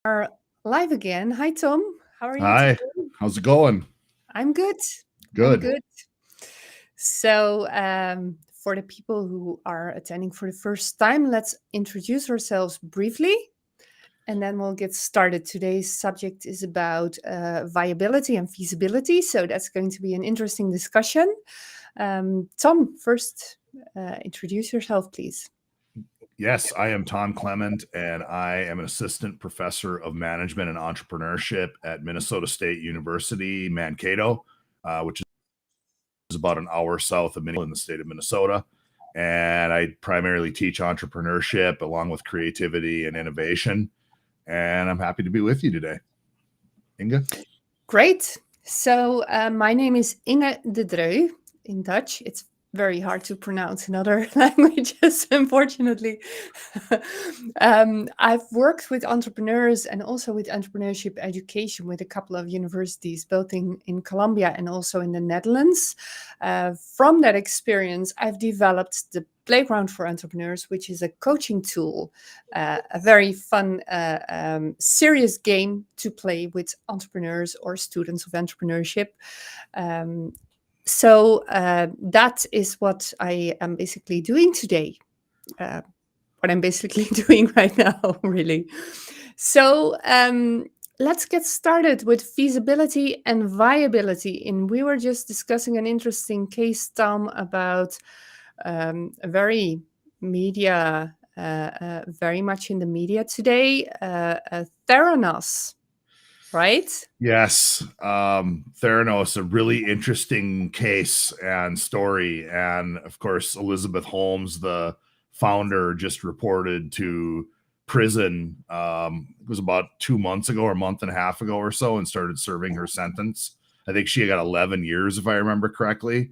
Are live again. Hi, Tom. How are you Hi, today? how's it going? I'm good. I'm Good. good. So, for the people who are attending for the first time, let's introduce ourselves briefly and then we'll get started. Today's subject is about viability and feasibility. So, that's going to be an interesting discussion. Tom, first, introduce yourself, please. Yes, I am Tom Clement, and I am an assistant professor of management and entrepreneurship at Minnesota State University, Mankato, which is about an hour south of Minneapolis in the state of Minnesota. And I primarily teach entrepreneurship along with creativity and innovation. And I'm happy to be with you today. Inge? Great. So, my name is Inge de Dreu in Dutch. It's very hard to pronounce in other languages, unfortunately. I've worked with entrepreneurs and also with entrepreneurship education with a couple of universities, both in Colombia and also in the Netherlands. From that experience, I've developed the Playground for Entrepreneurs, which is a coaching tool, a very fun, serious game to play with entrepreneurs or students of entrepreneurship. Um, so that is what I am basically doing today. Uh, what I'm basically doing right now, really. So let's get started with feasibility and viability. And we were just discussing an interesting case, Tom, about a very media, very much in the media today, Theranos, right? Yes, Theranos, a really interesting case and story. And of course, Elizabeth Holmes, the founder, just reported to prison. It was about 2 months ago or a month and a half ago or so, and started serving her sentence. I think she got 11 years, if I remember correctly.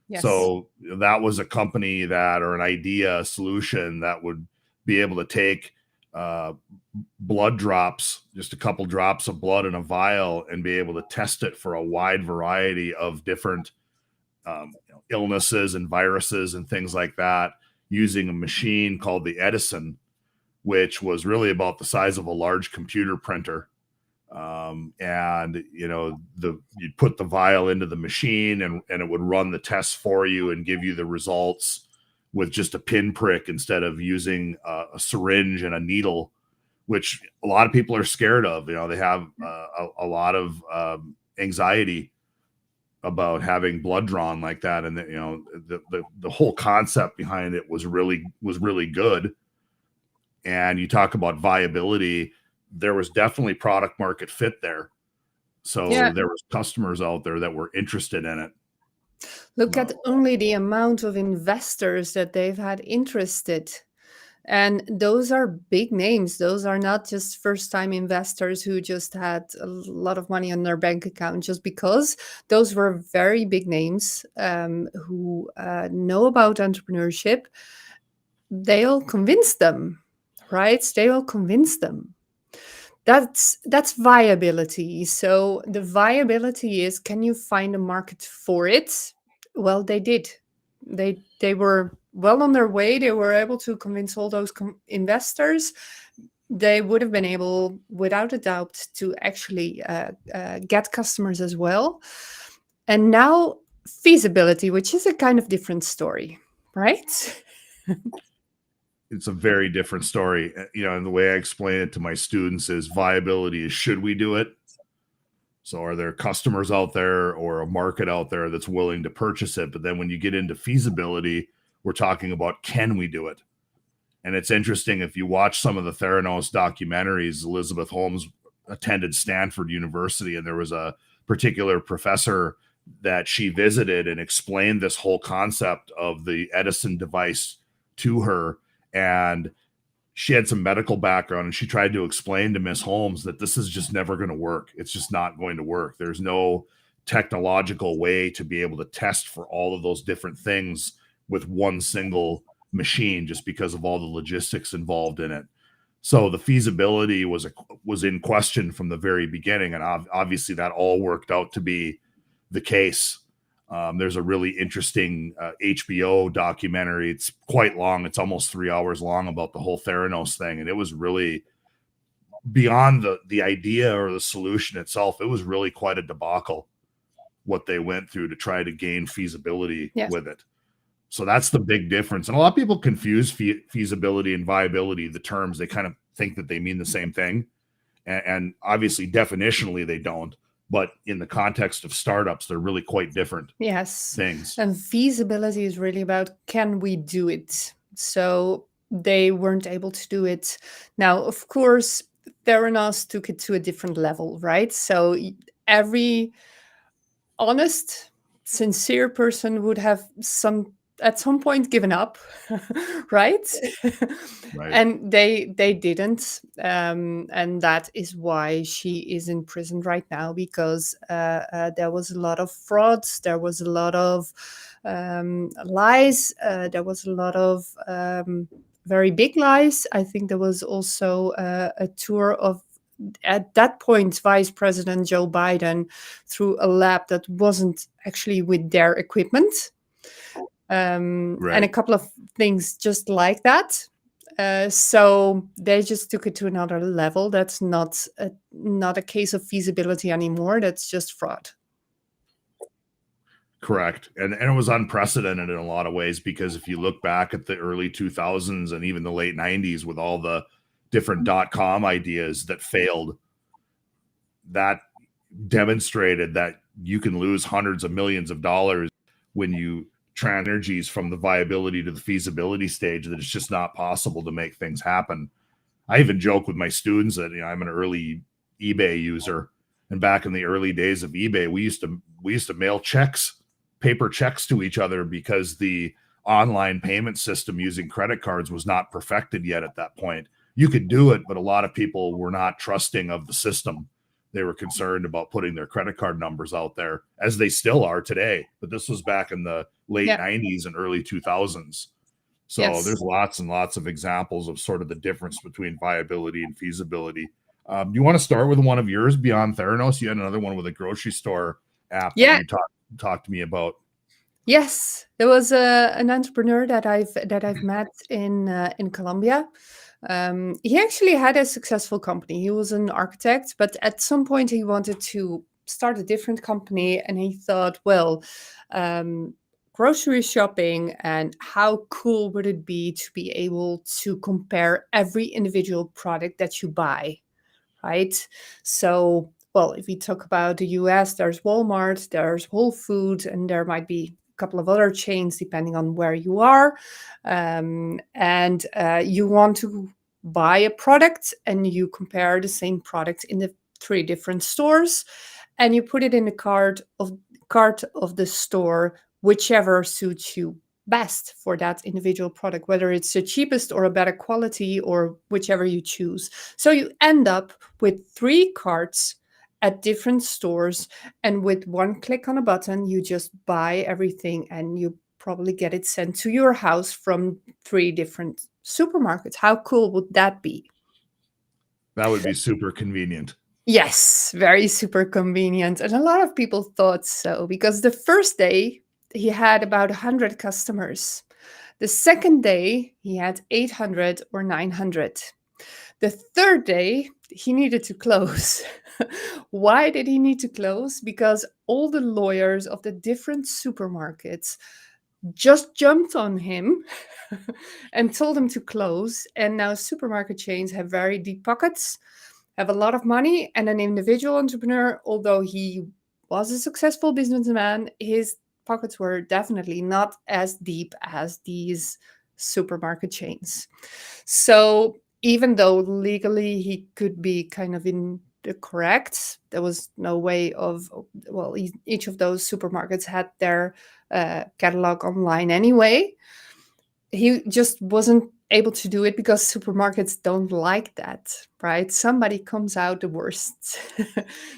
Yes. So that was a company that, or an idea, a solution that would be able to take uh, blood drops, just a couple drops of blood in a vial, and be able to test it for a wide variety of different illnesses and viruses and things like that using a machine called the Edison, which was really about the size of a large computer printer. And you'd put the vial into the machine, and it would run the tests for you and give you the results with just a pinprick instead of using a syringe and a needle, which a lot of people are scared of. They have a lot of anxiety about having blood drawn like that, and the whole concept behind it was really good. And you talk about viability, there was definitely product market fit there. So Yeah. there was customers out there that were interested in it. Look at only the amount of investors that they've had interested. And those are big names. Those are not just first time investors who just had a lot of money on their bank account just because. Those were very big names who know about entrepreneurship. They all convinced them, right? They all convinced them. That's viability. So the viability is, can you find a market for it? Well, they did. They were well on their way. They were able to convince all those investors. They would have been able, without a doubt, to actually get customers as well. And now feasibility, which is a kind of different story, right? It's a very different story. And the way I explain it to my students is viability is, should we do it? So are there customers out there or a market out there that's willing to purchase it? But then when you get into feasibility, we're talking about, can we do it? And it's interesting, if you watch some of the Theranos documentaries, Elizabeth Holmes attended Stanford University, and there was a particular professor that she visited and explained this whole concept of the Edison device to her. And she had some medical background, and she tried to explain to Miss Holmes that this is just never going to work. It's just not going to work. There's no technological way to be able to test for all of those different things with one single machine, just because of all the logistics involved in it. So the feasibility was in question from the very beginning, and obviously that all worked out to be the case. There's a really interesting HBO documentary. It's quite long. It's almost 3 hours long, about the whole Theranos thing, and it was really beyond the idea or the solution itself, it was really quite a debacle what they went through to try to gain feasibility Yes. with it. So that's the big difference. And a lot of people confuse feasibility and viability, the terms. They kind of think that they mean the same thing. And obviously, definitionally, they don't. But in the context of startups, they're really quite different Yes. things. And feasibility is really about, can we do it? So they weren't able to do it. Now, of course, Theranos took it to a different level, right? So every honest, sincere person would have at some point given up, right? Right. And they didn't, and that is why she is in prison right now, because there was a lot of frauds, there was a lot of lies, there was a lot of very big lies. I think there was also a tour of, at that point, Vice President Joe Biden through a lab that wasn't actually with their equipment. And a couple of things just like that. So they just took it to another level. That's not a case of feasibility anymore. That's just fraud. Correct. And it was unprecedented in a lot of ways, because if you look back at the early 2000s and even the late 90s with all the different .com ideas that failed, that demonstrated that you can lose hundreds of millions of dollars when you energies from the viability to the feasibility stage, that it's just not possible to make things happen. I even joke with my students that, I'm an early eBay user, and back in the early days of eBay, we used to mail paper checks to each other, because the online payment system using credit cards was not perfected yet at that point. You could do it, but a lot of people were not trusting of the system. They were concerned about putting their credit card numbers out there, as they still are today. But this was back in the late 90s and early 2000s. So there's lots and lots of examples of sort of the difference between viability and feasibility. Do you want to start with one of yours beyond Theranos? You had another one with a grocery store app that you talked to me about. Yes, there was an entrepreneur that I've met in Colombia. He actually had a successful company. He was an architect, but at some point he wanted to start a different company, and he thought, well, grocery shopping, and how cool would it be to be able to compare every individual product that you buy, right? So, well, if we talk about the US, there's Walmart, there's Whole Foods, and there might be a couple of other chains depending on where you are. And you want to buy a product, and you compare the same product in the 3 different stores, and you put it in the cart of the store, whichever suits you best for that individual product, whether it's the cheapest or a better quality, or whichever you choose. So you end up with 3 carts at different stores, and with one click on a button, you just buy everything, and you probably get it sent to your house from 3 different supermarkets. How cool would that be? That would be super convenient. Yes, very super convenient. And a lot of people thought so, because the first day he had about 100 customers. The second day he had 800 or 900. The third day he needed to close. Why did he need to close? Because all the lawyers of the different supermarkets just jumped on him and told him to close. And now supermarket chains have very deep pockets, have a lot of money, and an individual entrepreneur, although he was a successful businessman, his pockets were definitely not as deep as these supermarket chains. So even though legally he could be kind of in the correct, there was no way of, well, each of those supermarkets had their catalog online anyway. He just wasn't able to do it, because supermarkets don't like that, right? Somebody comes out the worst.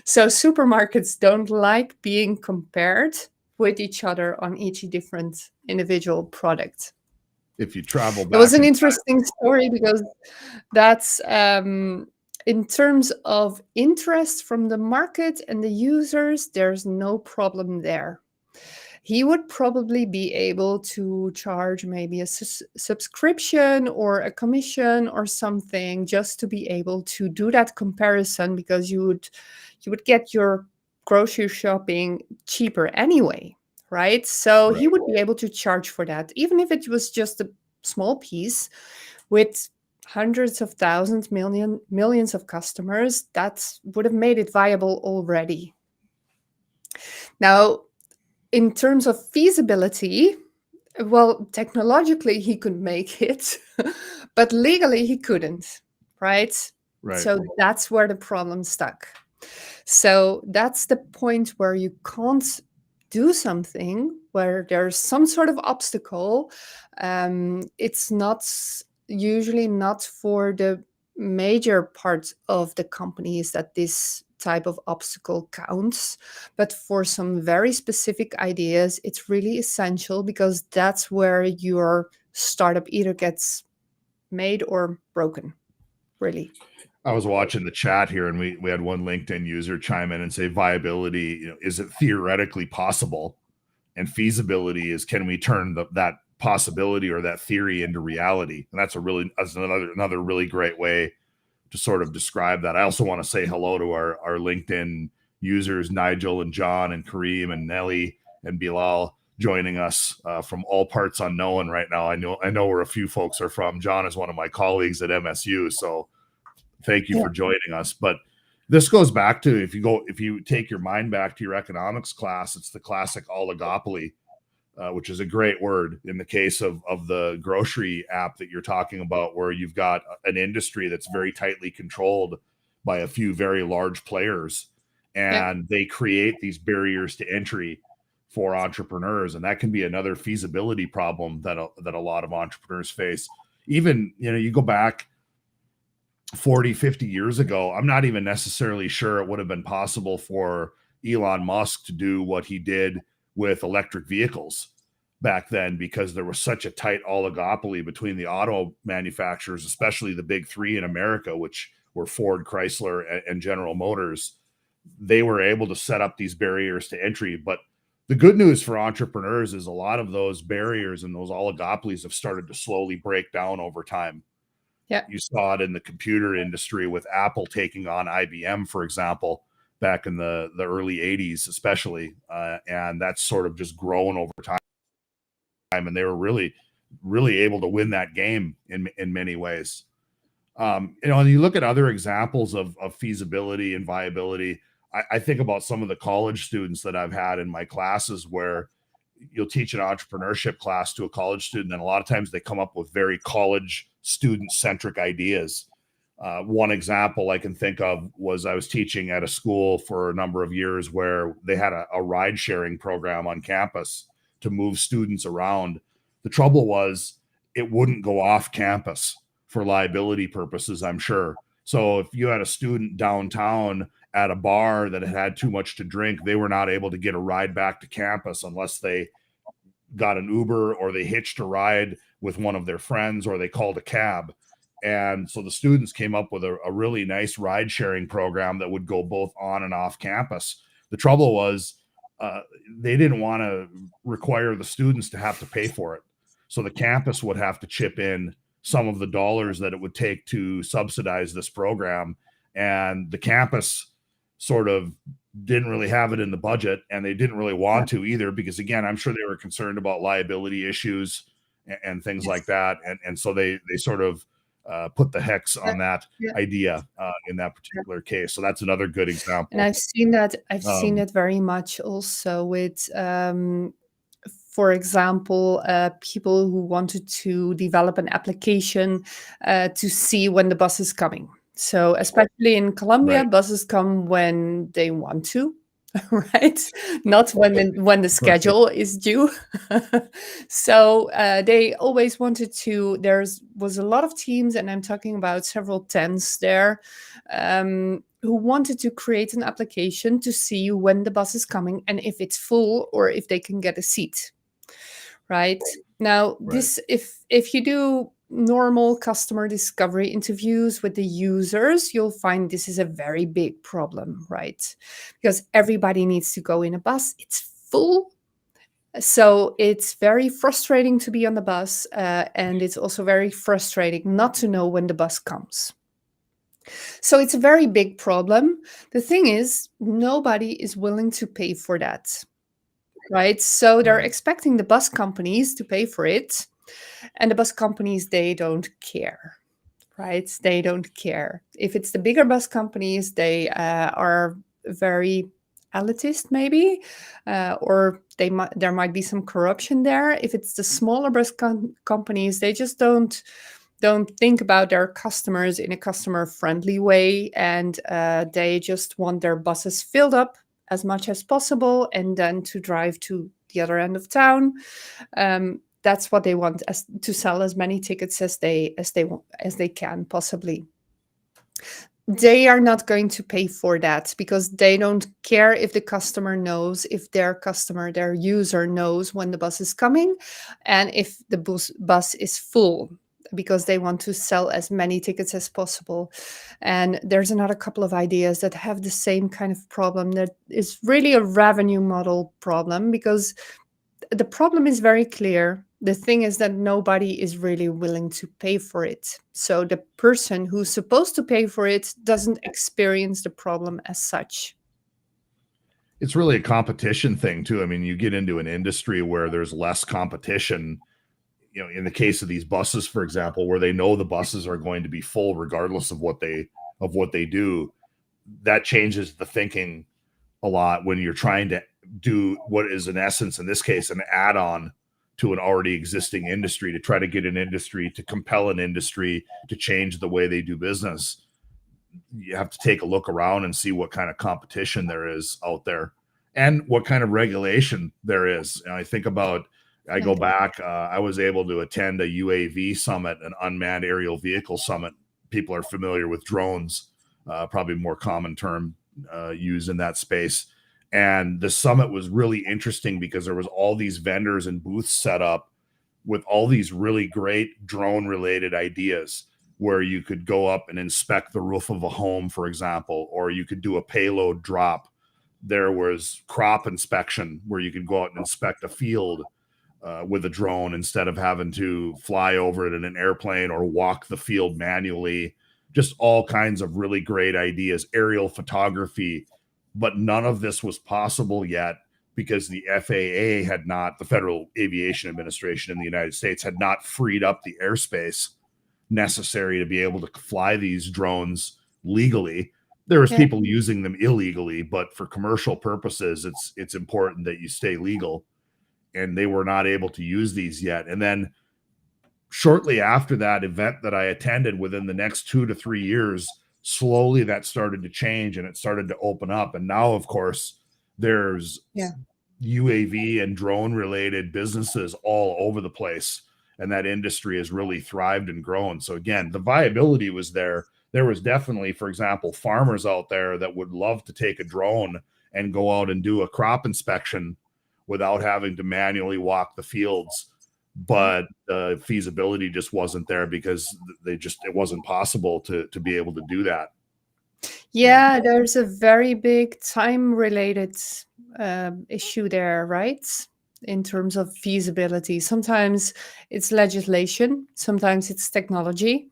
So supermarkets don't like being compared with each other on each different individual product. If you travel back, it was an interesting story, because that's in terms of interest from the market and the users, there's no problem there. he would probably be able to charge maybe a subscription or a commission or something, just to be able to do that comparison, because you would get your grocery shopping cheaper anyway, right? So Right. he would be able to charge for that, even if it was just a small piece. With hundreds of thousands, millions of customers, that would have made it viable already. Now, in terms of feasibility, well, technologically he could make it, but legally he couldn't, right? Right. So that's where the problem stuck. So that's the point where you can't do something, where there's some sort of obstacle. It's not usually not for the major parts of the companies that this type of obstacle counts, but for some very specific ideas, it's really essential, because that's where your startup either gets made or broken, really. I was watching the chat here, and we had one LinkedIn user chime in and say, viability, is it theoretically possible? And feasibility is, can we turn that possibility or that theory into reality? And that's another really great way to sort of describe that. I also want to say hello to our LinkedIn users, Nigel and John and Kareem and Nelly and Bilal, joining us from all parts unknown right now. I know where a few folks are from. John is one of my colleagues at MSU, so thank you for joining us. But this goes back to, if you take your mind back to your economics class, it's the classic oligopoly, which is a great word in the case of the grocery app that you're talking about, where you've got an industry that's very tightly controlled by a few very large players, and they create these barriers to entry for entrepreneurs. And that can be another feasibility problem that a lot of entrepreneurs face. Even, you go back 40, 50 years ago, I'm not even necessarily sure it would have been possible for Elon Musk to do what he did with electric vehicles back then, because there was such a tight oligopoly between the auto manufacturers, especially the big three in America, which were Ford, Chrysler, and General Motors. They were able to set up these barriers to entry. But the good news for entrepreneurs is a lot of those barriers and those oligopolies have started to slowly break down over time. Yeah. You saw it in the computer industry with Apple taking on IBM, for example, back in the early 80s, especially. And that's sort of just grown over time. And they were really, really able to win that game in many ways. And you look at other examples of feasibility and viability. I think about some of the college students that I've had in my classes, where you'll teach an entrepreneurship class to a college student, and a lot of times they come up with very college student centric ideas. One example I can think of was, I was teaching at a school for a number of years where they had a ride sharing program on campus to move students around. The trouble was, it wouldn't go off campus for liability purposes, I'm sure. So if you had a student downtown at a bar that had too much to drink, they were not able to get a ride back to campus unless they got an Uber, or they hitched a ride with one of their friends, or they called a cab. And so the students came up with a really nice ride sharing program that would go both on and off campus. The trouble was, they didn't want to require the students to have to pay for it. So the campus would have to chip in some of the dollars that it would take to subsidize this program. And the campus sort of didn't really have it in the budget, and they didn't really want to either, because, again, I'm sure they were concerned about liability issues and things like that. And so they sort of put the hex on that idea in that particular case. So that's another good example. And I've seen that very much also with, for example, people who wanted to develop an application to see when the bus is coming. So especially in Colombia, buses come when they want to, right? Not when the schedule is due. So they always wanted to. Was a lot of teams, and I'm talking about several tens there, who wanted to create an application to see when the bus is coming and if it's full or if they can get a seat. Right now, this if you do normal customer discovery interviews with the users, you'll find this is a very big problem, right? Because everybody needs to go in a bus. It's full. So it's very frustrating to be on the bus, and it's also very frustrating not to know when the bus comes. So it's a very big problem. The thing is, nobody is willing to pay for that, right? So they're Right. expecting the bus companies to pay for it, and the bus companies, they don't care, right? They don't care. If it's the bigger bus companies, they are very elitist, maybe, or there might be some corruption there. If it's the smaller companies, they just don't think about their customers in a customer friendly way, and they just want their buses filled up as much as possible and then to drive to the other end of town. That's what they want, as to sell as many tickets as they can possibly. They are not going to pay for that because they don't care if the customer knows, if their user knows when the bus is coming, and if the bus is full, because they want to sell as many tickets as possible. And there's another couple of ideas that have the same kind of problem, that is really a revenue model problem, because the problem is very clear. The thing is that nobody is really willing to pay for it. So the person who's supposed to pay for it doesn't experience the problem as such. It's really a competition thing too. I mean, you get into an industry where there's less competition, you know, in the case of these buses, for example, where they know the buses are going to be full regardless of what they do. That changes the thinking a lot when you're trying to do what is in essence, in this case, an add-on to an already existing industry, to try to get an industry, to compel an industry to change the way they do business. You have to take a look around and see what kind of competition there is out there and what kind of regulation there is. And I think about, I go Right. back, I was able to attend a UAV summit, an unmanned aerial vehicle summit. People are familiar with drones, probably more common term used in that space. And the summit was really interesting because there was all these vendors and booths set up with all these really great drone related ideas, where you could go up and inspect the roof of a home, for example, or you could do a payload drop. There was crop inspection, where you could go out and inspect a field with a drone instead of having to fly over it in an airplane or walk the field manually. Just all kinds of really great ideas, aerial photography. But none of this was possible yet because the FAA had not, the Federal Aviation Administration in the United States, had not freed up the airspace necessary to be able to fly these drones legally. There was Yeah. people using them illegally, but for commercial purposes, it's important that you stay legal. And they were not able to use these yet. And then shortly after that event that I attended, within the next 2 to 3 years, slowly that started to change and it started to open up. And now, of course, there's Yeah. UAV and drone related businesses all over the place. And that industry has really thrived and grown. So again, the viability was there. There was definitely, for example, farmers out there that would love to take a drone and go out and do a crop inspection without having to manually walk the fields. Yeah. But the feasibility just wasn't there because it wasn't possible to be able to do that. And Yeah, there's a very big time related issue there, right? In terms of feasibility. Sometimes it's legislation, sometimes it's technology,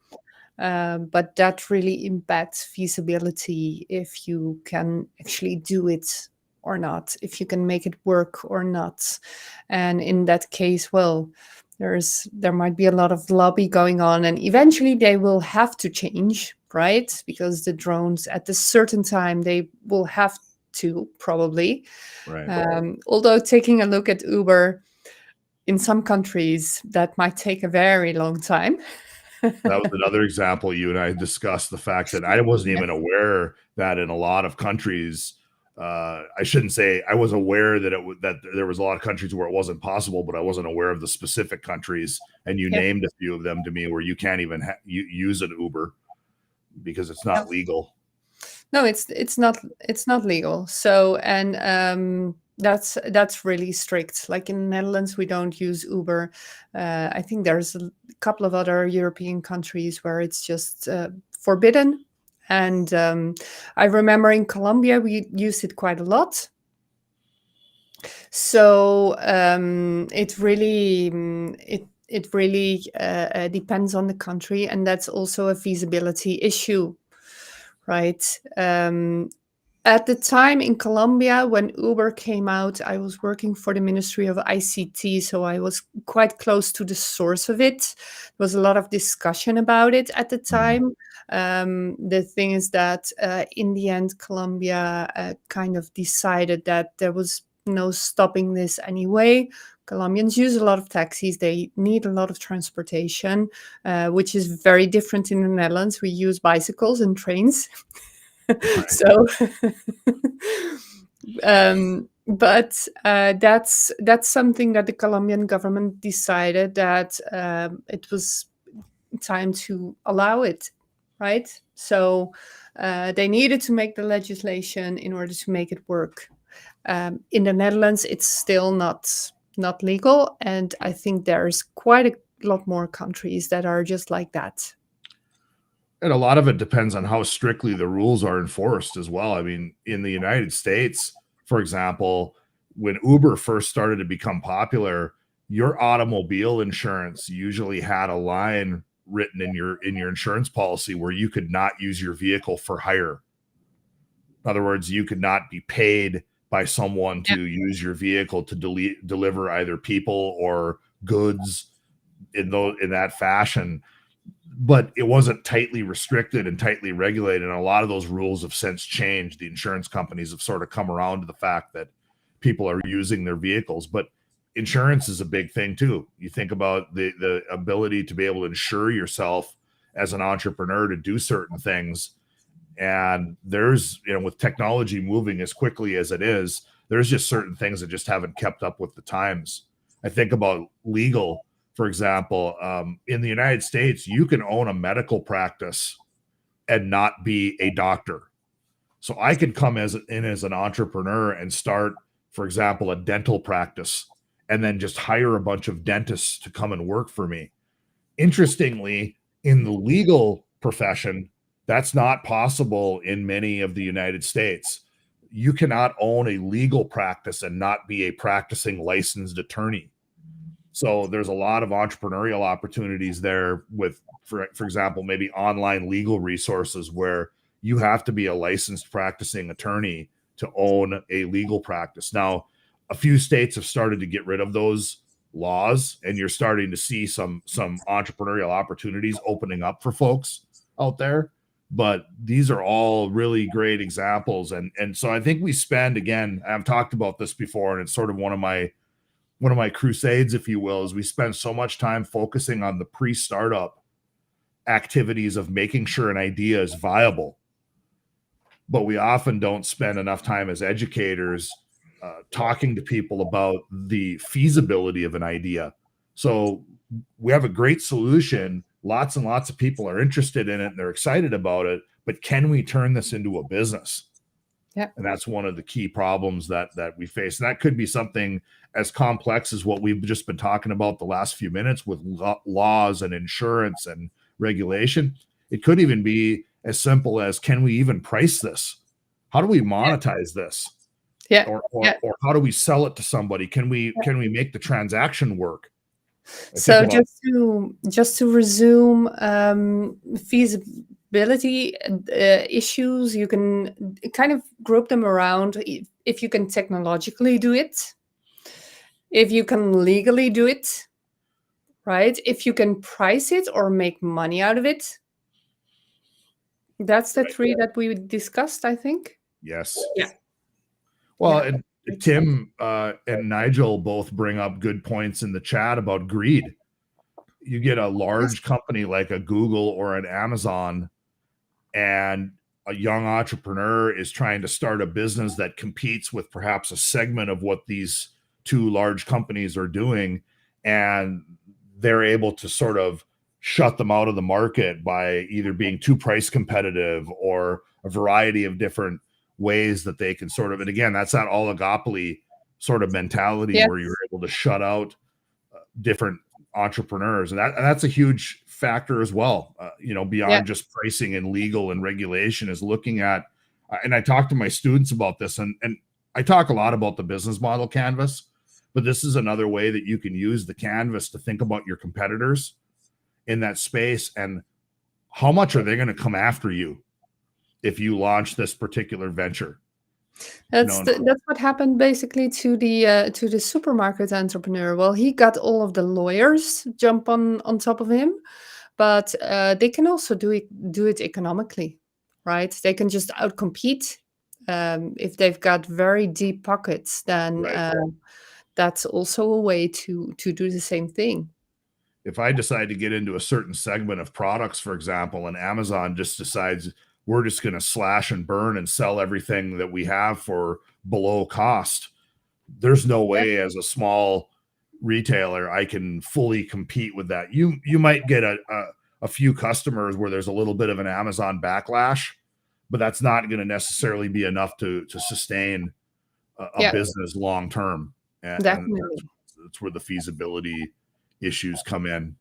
but that really impacts feasibility, if you can actually do it or not, if you can make it work or not. And in that case, well, there might be a lot of lobby going on, and eventually they will have to change, right? Because the drones at a certain time, they will have to probably. right. Although taking a look at Uber, in some countries that might take a very long time. That was another example. You and I discussed the fact that I wasn't even aware that in a lot of countries, I shouldn't say I was aware that that there was a lot of countries where it wasn't possible, but I wasn't aware of the specific countries. And you Yep. named a few of them to me where you can't even use an Uber because it's not legal. No, it's not legal. So, and that's really strict. Like in the Netherlands, we don't use Uber. I think there's a couple of other European countries where it's just forbidden. And I remember in Colombia we used it quite a lot. So it really it really depends on the country, and that's also a feasibility issue, right? At the time in Colombia, when Uber came out, I was working for the Ministry of ICT, so I was quite close to the source of it. There was a lot of discussion about it at the time. The thing is that in the end, Colombia kind of decided that there was no stopping this anyway. Colombians use a lot of taxis, they need a lot of transportation, which is very different in the Netherlands. We use bicycles and trains. So but that's something that the Colombian government decided that it was time to allow it, right? So they needed to make the legislation in order to make it work. In the Netherlands, it's still not legal, and I think there's quite a lot more countries that are just like that. And a lot of it depends on how strictly the rules are enforced as well. I mean, in the United States, for example, when Uber first started to become popular, your automobile insurance usually had a line written in your insurance policy where you could not use your vehicle for hire. In other words, you could not be paid by someone Yeah. to use your vehicle to deliver either people or goods in that fashion. But it wasn't tightly restricted and tightly regulated. And a lot of those rules have since changed. The insurance companies have sort of come around to the fact that people are using their vehicles. But insurance is a big thing too. You think about the ability to be able to insure yourself as an entrepreneur to do certain things. And there's, with technology moving as quickly as it is, there's just certain things that just haven't kept up with the times. I think about legal, for example. In the United States, you can own a medical practice and not be a doctor. So I could come as an entrepreneur and start, for example, a dental practice, and then just hire a bunch of dentists to come and work for me. Interestingly, in the legal profession, that's not possible in many of the United States. You cannot own a legal practice and not be a practicing licensed attorney. So there's a lot of entrepreneurial opportunities there with, for example, maybe online legal resources where you have to be a licensed practicing attorney to own a legal practice. Now, a few states have started to get rid of those laws, and you're starting to see some entrepreneurial opportunities opening up for folks out there. But these are all really great examples. And so I think we spend, again, I've talked about this before, and it's sort of one of my crusades, if you will, is we spend so much time focusing on the pre-startup activities of making sure an idea is viable. But we often don't spend enough time as educators talking to people about the feasibility of an idea. So we have a great solution. Lots and lots of people are interested in it and they're excited about it. But can we turn this into a business? Yeah. And that's one of the key problems that we face. And that could be something as complex as what we've just been talking about the last few minutes with laws and insurance and regulation. It could even be as simple as, can we even price this? How do we monetize this? Yeah. Or how do we sell it to somebody? Can we make the transaction work? So just to resume, feasibility issues, you can kind of group them around if you can technologically do it, if you can legally do it, right? If you can price it or make money out of it. That's the three that we discussed, I think. Yes. Yeah. Well, Yeah. and Tim and Nigel both bring up good points in the chat about greed. You get a large company like a Google or an Amazon, and a young entrepreneur is trying to start a business that competes with perhaps a segment of what these two large companies are doing, and they're able to sort of shut them out of the market by either being too price competitive or a variety of different ways that they can sort of, and again, that's that oligopoly sort of mentality where you're able to shut out different entrepreneurs, and that's a huge factor as well. Beyond just pricing and legal and regulation, is looking at, and I talk to my students about this, and I talk a lot about the business model canvas, but this is another way that you can use the canvas to think about your competitors in that space and how much are they going to come after you if you launch this particular venture. That's what happened basically to the supermarket entrepreneur. Well, he got all of the lawyers jump on top of him, but they can also do it economically, right? They can just outcompete. If they've got very deep pockets, then Right. That's also a way to do the same thing. If I decide to get into a certain segment of products, for example, and Amazon just decides we're just going to slash and burn and sell everything that we have for below cost, there's no way as a small retailer I can fully compete with that. You might get a few customers where there's a little bit of an Amazon backlash, but that's not going to necessarily be enough to sustain a business long term. And that's where the feasibility issues come in.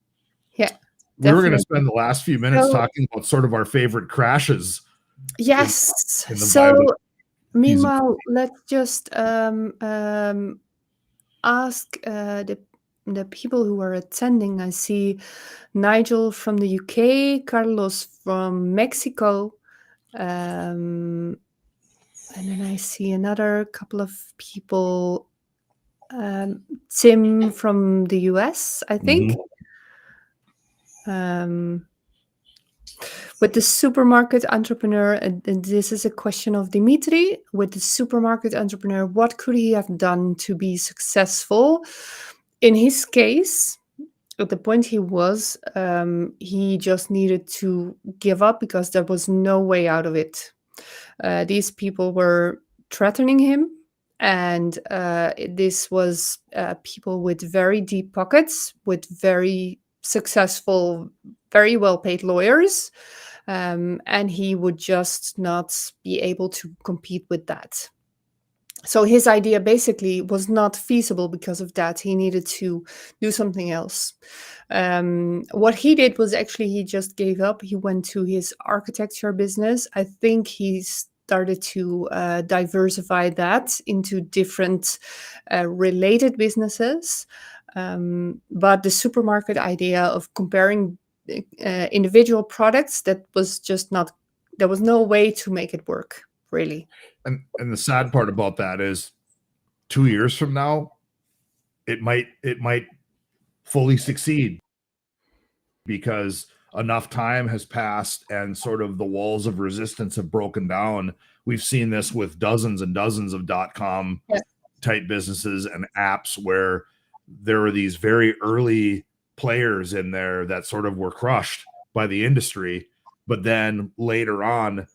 Yeah. We were going to spend the last few minutes talking about sort of our favorite crashes. Yes. So meanwhile, let's just ask the people who are attending. I see Nigel from the UK, Carlos from Mexico, and then I see another couple of people. Tim from the US, I think. With the supermarket entrepreneur, and this is a question of Dimitri, with the supermarket entrepreneur, what could he have done to be successful? In his case, at the point he was, he just needed to give up because there was no way out of it. These people were threatening him, and this was people with very deep pockets, with very successful, very well-paid lawyers, and he would just not be able to compete with that. So his idea basically was not feasible because of that. He needed to do something else. What he did was actually he just gave up. He went to his architecture business. I think he started to diversify that into different related businesses. But the supermarket idea of comparing individual products, that was just not, there was no way to make it work, really. And the sad part about that is 2 years from now, it might fully succeed because enough time has passed and sort of the walls of resistance have broken down. We've seen this with dozens and dozens of .com type businesses and apps where there were these very early players in there that sort of were crushed by the industry, but then later on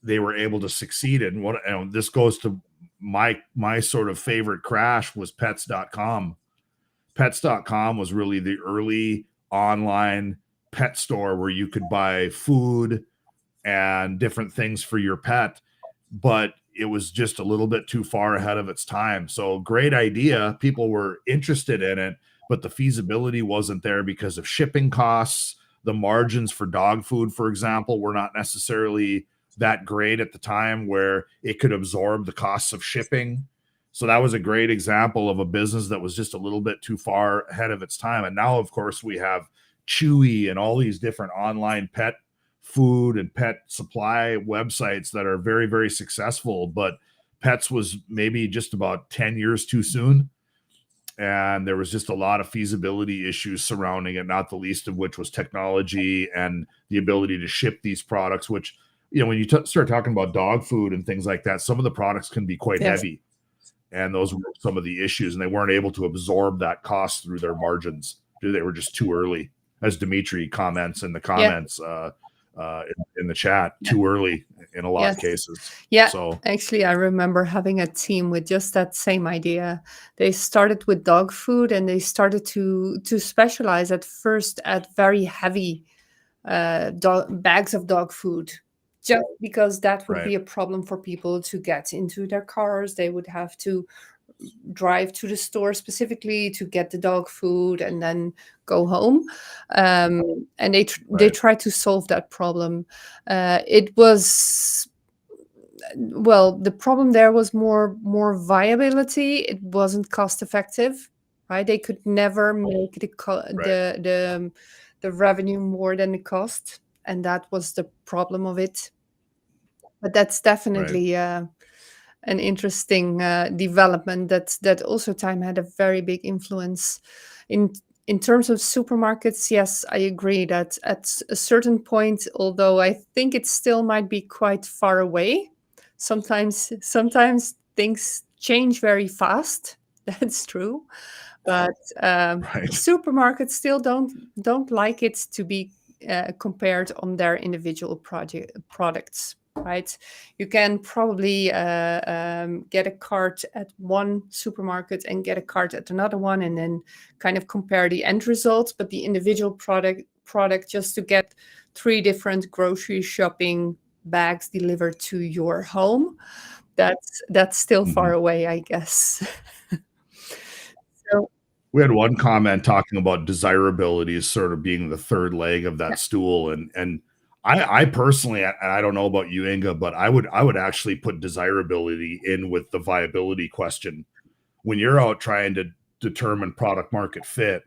they were able to succeed. And what, this goes to my sort of favorite crash was pets.com. Pets.com was really the early online pet store where you could buy food and different things for your pet, but it was just a little bit too far ahead of its time. So great idea. People were interested in it, but the feasibility wasn't there because of shipping costs. The margins for dog food, for example, were not necessarily that great at the time where it could absorb the costs of shipping. So that was a great example of a business that was just a little bit too far ahead of its time. And now, of course, we have Chewy and all these different online pet food and pet supply websites that are very, very successful. But Pets was maybe just about 10 years too soon. And there was just a lot of feasibility issues surrounding it, not the least of which was technology and the ability to ship these products, which, you know, when you start talking about dog food and things like that, some of the products can be quite heavy. And those were some of the issues, and they weren't able to absorb that cost through their margins. They were just too early, as Dimitri comments in the comments in the chat, too early in a lot of cases. Yeah, so actually, I remember having a team with just that same idea. They started with dog food, and they started to specialize at first at very heavy bags of dog food. Just because that would be a problem for people to get into their cars. They would have to drive to the store specifically to get the dog food and then go home. And they tried to solve that problem. It was Well, the problem there was more viability. It wasn't cost effective, right? They could never make Right. the revenue more than the cost, and that was the problem of it. But that's Right. definitely an interesting development. That also time had a very big influence in in terms of supermarkets. Yes, I agree that at a certain point, although I think it still might be quite far away, sometimes things change very fast. That's true, but Right. supermarkets still don't like it to be compared on their individual products, right? You can probably get a cart at one supermarket and get a cart at another one, and then kind of compare the end results. But the individual product just to get 3 different grocery shopping bags delivered to your home, that's still far Mhm. away, I guess. So We had one comment talking about desirability as sort of being the third leg of yeah, that stool, and I personally, and I don't know about you, Inga, but I would actually put desirability in with the viability question. When you're out trying to determine product market fit,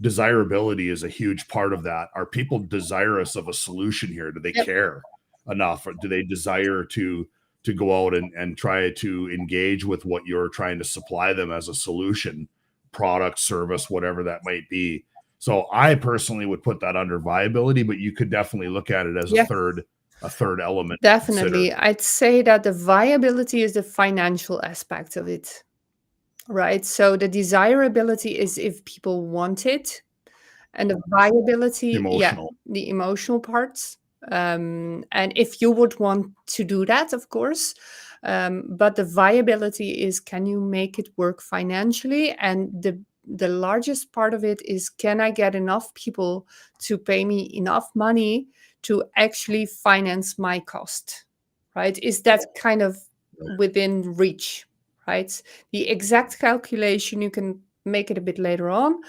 desirability is a huge part of that. Are people desirous of a solution here? Do they yep, care enough? Or do they desire to go out and try to engage with what you're trying to supply them as a solution, product, service, whatever that might be? So I personally would put that under viability, but you could definitely look at it as yeah, a third element to consider. definitely. I'd say that the viability is the financial aspect of it, right? So the desirability is if people want it, and the viability, yeah, Emotional. the emotional parts. And if you would want to do that, of course. But the viability is, can you make it work financially? And the largest part of it is, can I get enough people to pay me enough money to actually finance my cost? Right? Is that kind of within reach? Right? The exact calculation, you can make it a bit later on,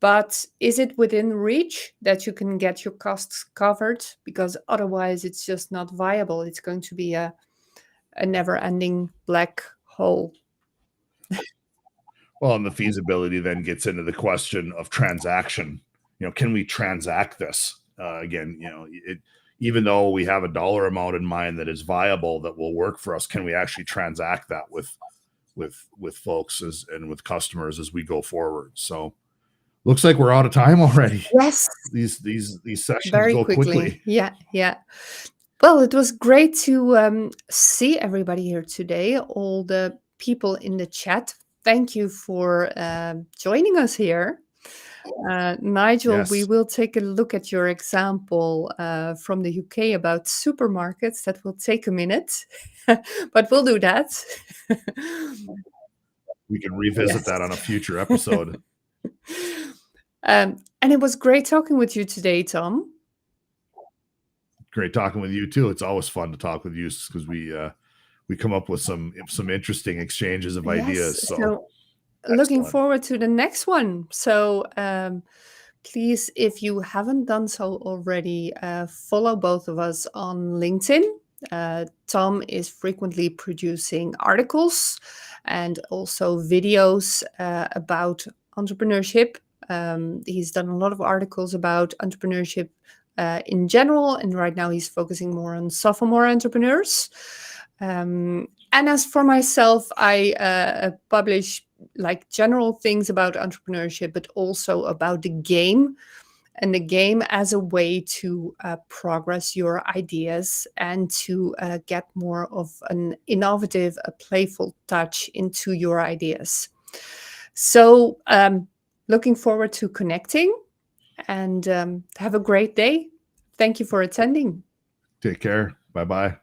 but is it within reach that you can get your costs covered? Because otherwise, it's just not viable. It's going to be a never ending black hole. Well, and the feasibility then gets into the question of transaction. Can we transact this? Again, even though we have a dollar amount in mind that is viable, that will work for us, can we actually transact that with folks and with customers as we go forward? So, looks like we're out of time already. Yes, These sessions very go quickly. quickly. Yeah, yeah. Well, it was great to see everybody here today, all the people in the chat. Thank you for joining us here. Nigel, we Yes, will take a look at your example from the UK about supermarkets. That will take a minute, but we'll do that. we can revisit Yes. that on a future episode. And it was great talking with you today, Tom. Great talking with you too. It's always fun to talk with you because we come up with some interesting exchanges of Yes. ideas. So So looking excellent. forward to the next one. So please, if you haven't done so already, follow both of us on LinkedIn. Tom is frequently producing articles and also videos about entrepreneurship. He's done a lot of articles about entrepreneurship in general, and right now he's focusing more on sophomore entrepreneurs. And as for myself, I publish like general things about entrepreneurship, but also about the game, and the game as a way to progress your ideas and to get more of an innovative, a playful touch into your ideas. So, looking forward to connecting, and have a great day. Thank you for attending. Take care. Bye bye.